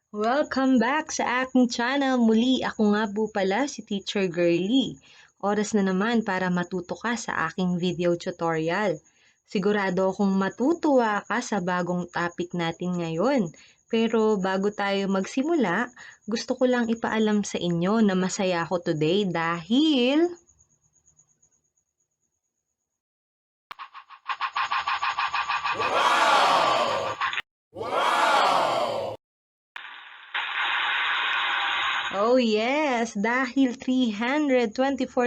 Welcome back sa aking channel. Muli, ako nga po pala si Teacher Girly. Oras na naman para matuto ka sa aking video tutorial. Sigurado akong matutuwa ka sa bagong topic natin ngayon. Pero bago tayo magsimula, gusto ko lang ipaalam sa inyo na masaya ako today dahil oh yes! Dahil 324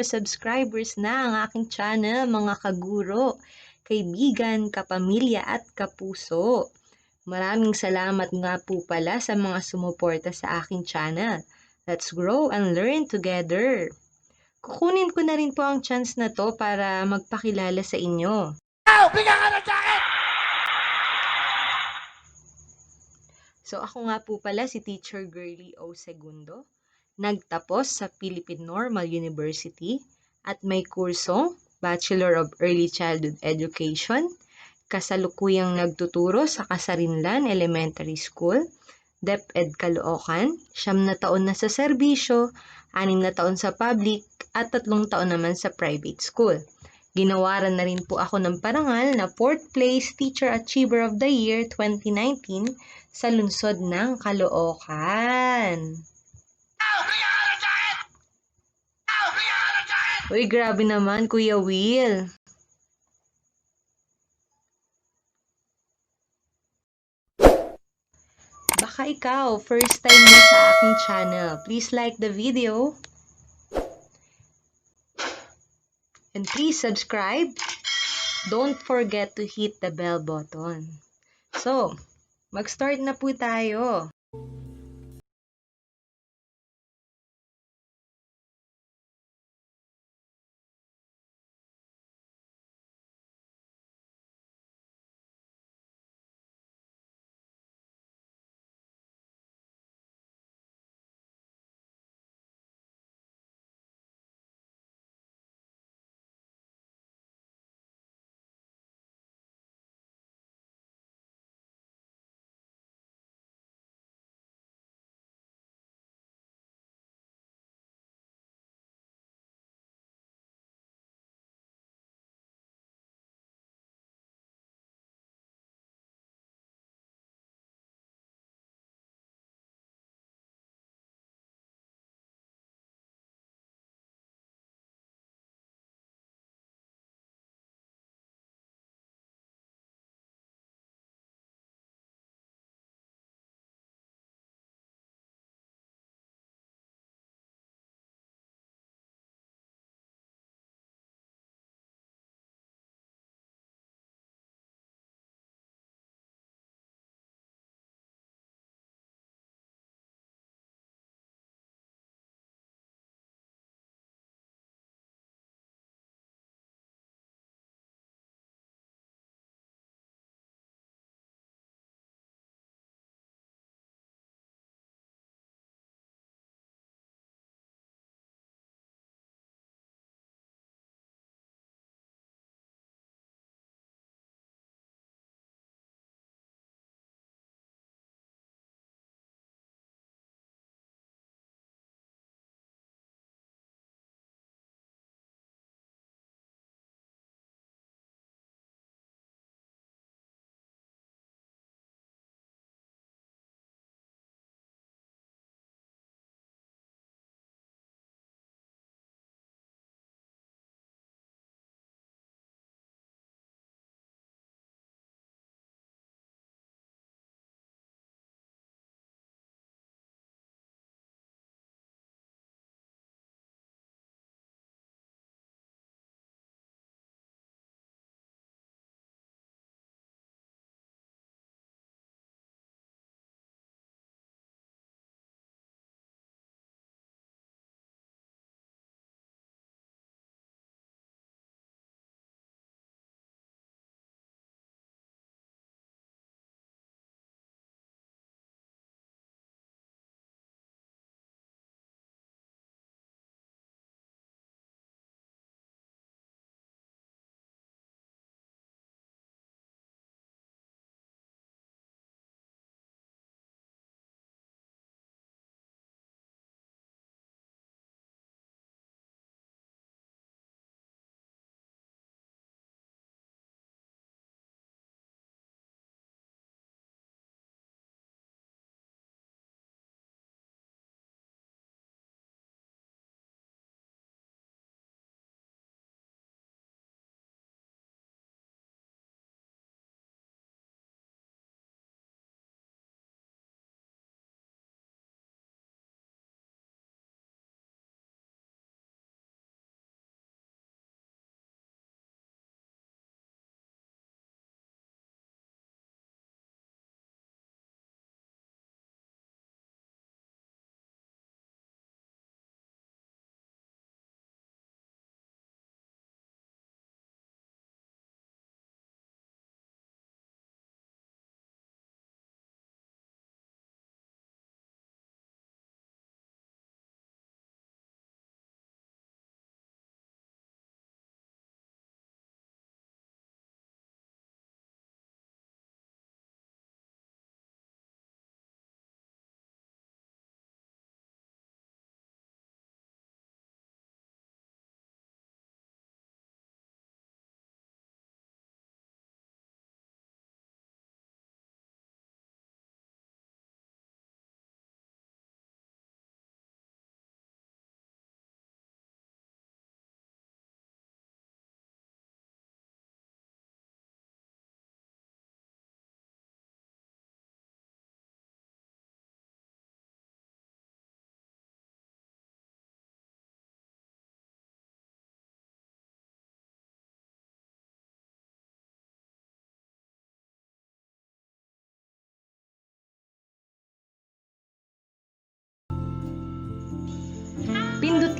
subscribers na ang aking channel, mga kaguro, kaibigan, kapamilya at kapuso. Maraming salamat nga po pala sa mga sumuporta sa aking channel. Let's grow and learn together. Kukunin ko na rin po ang chance na to para magpakilala sa inyo. Bigyan ka na sa akin! So ako nga po pala si Teacher Girly Segundo. Nagtapos sa Philippine Normal University at may kursong Bachelor of Early Childhood Education, kasalukuyang nagtuturo sa Kasarinlan Elementary School, DepEd Caloocan, 9 na taon na sa serbisyo, 6 na taon sa public at 3 taon naman sa private school. Ginawaran na rin po ako ng parangal na 4th place Teacher Achiever of the Year 2019 sa lungsod ng Caloocan. Uy, grabe naman, Kuya Will. Baka ikaw, first time mo sa aking channel. Please like the video. And please subscribe. Don't forget to hit the bell button. So, mag-start na po tayo.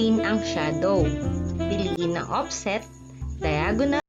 pindutin ang shadow. Piliin ang offset, diagonal,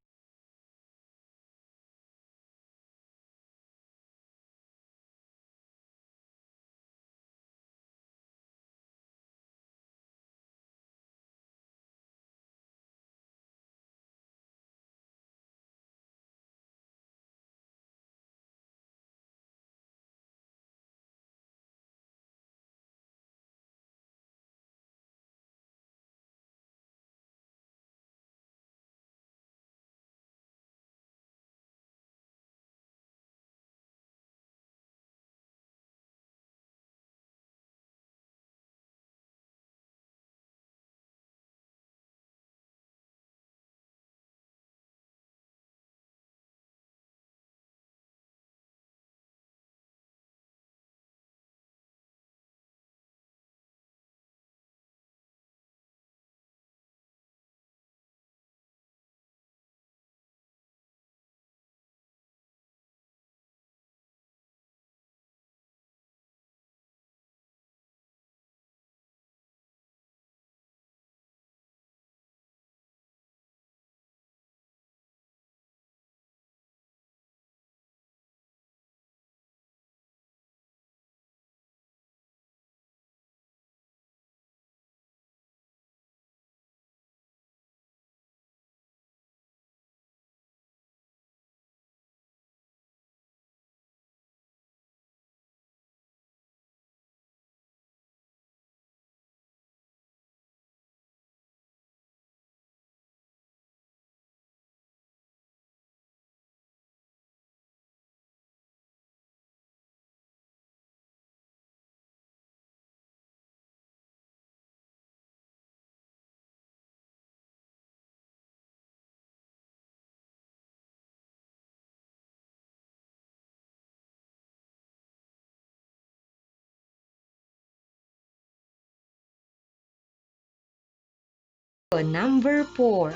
number 4.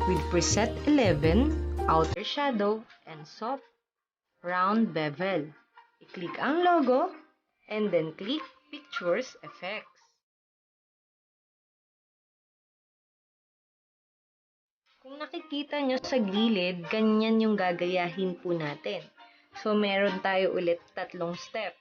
With preset 11, outer shadow, and soft round bevel. I-click ang logo and then click Pictures Effects. Kung nakikita nyo sa gilid, ganyan yung gagayahin po natin. So, meron tayo ulit 3 step.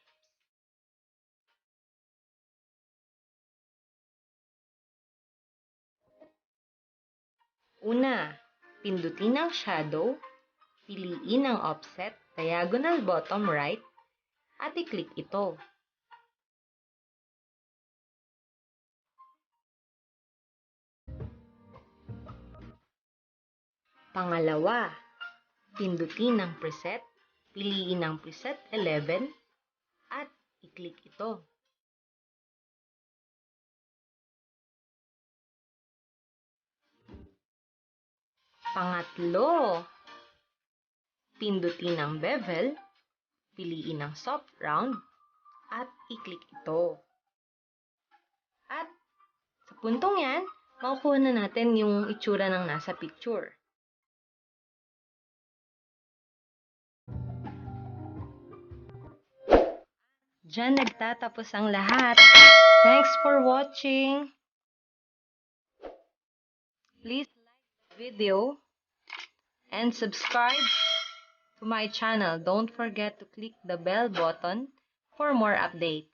Una, pindutin ang shadow, piliin ang offset, diagonal bottom right, at i-click ito. Pangalawa, pindutin ang preset, piliin ang preset 11, at i-click ito. Pangatlo, pindutin ang bevel, piliin ang soft round, at i-click ito. At sa puntong yan, makukuha na natin yung itsura ng nasa picture. Diyan nagtatapos ang lahat. Thanks for watching. Please like the video and subscribe to my channel. Don't forget to click the bell button for more updates.